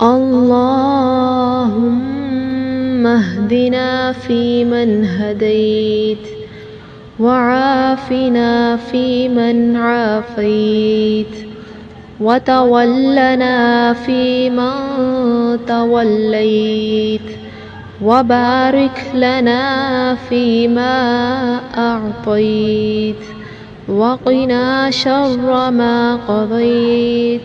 اللهم اهدنا فيمن هديت، وعافنا فيمن عافيت، وتولنا فيمن توليت، وبارك لنا فيما أعطيت، وقنا شر ما قضيت،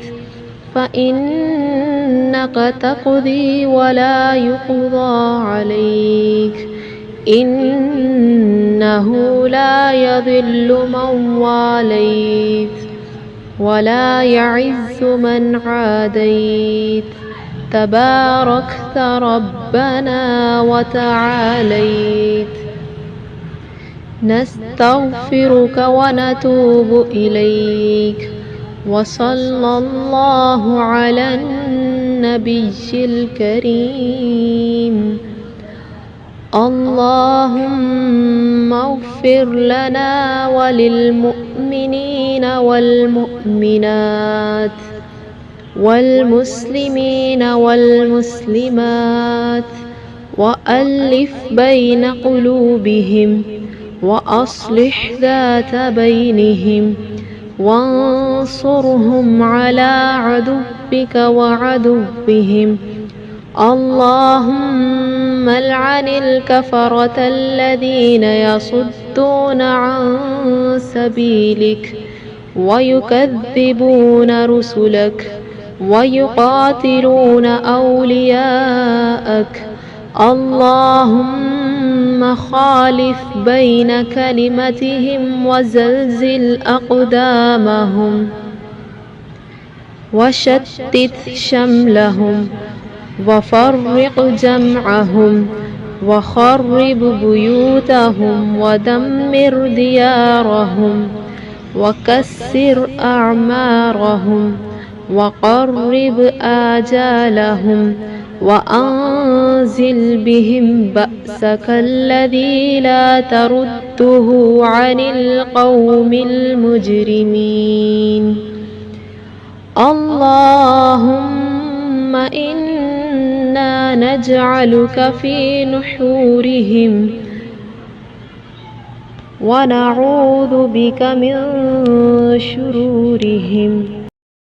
فإنك تقضي ولا يقضى عليك، إنه لا يذل من واليت ولا يعز من عاديت، تباركت ربنا وتعاليت. نستغفرك ونتوب إليك، وصلى الله على النبي الكريم. اللهم اغفر لنا وللمؤمنين والمؤمنات والمسلمين والمسلمات، وألف بين قلوبهم، وأصلح ذات بينهم، وانصرهم على عدوك وعدوهم. اللهم العن الكفرة الذين يصدون عن سبيلك ويكذبون رسلك ويقاتلون أولياءك. اللهم خالف بين كلمتهم وزلزل أقدامهم وشتت شملهم وفرق جمعهم وخرب بيوتهم ودمر ديارهم وكسر أعمارهم وقرب آجالهم، وأنزل بهم بأسك الذي لا ترده عن القوم المجرمين. اللهم إنا نجعلك في نحورهم ونعوذ بك من شرورهم.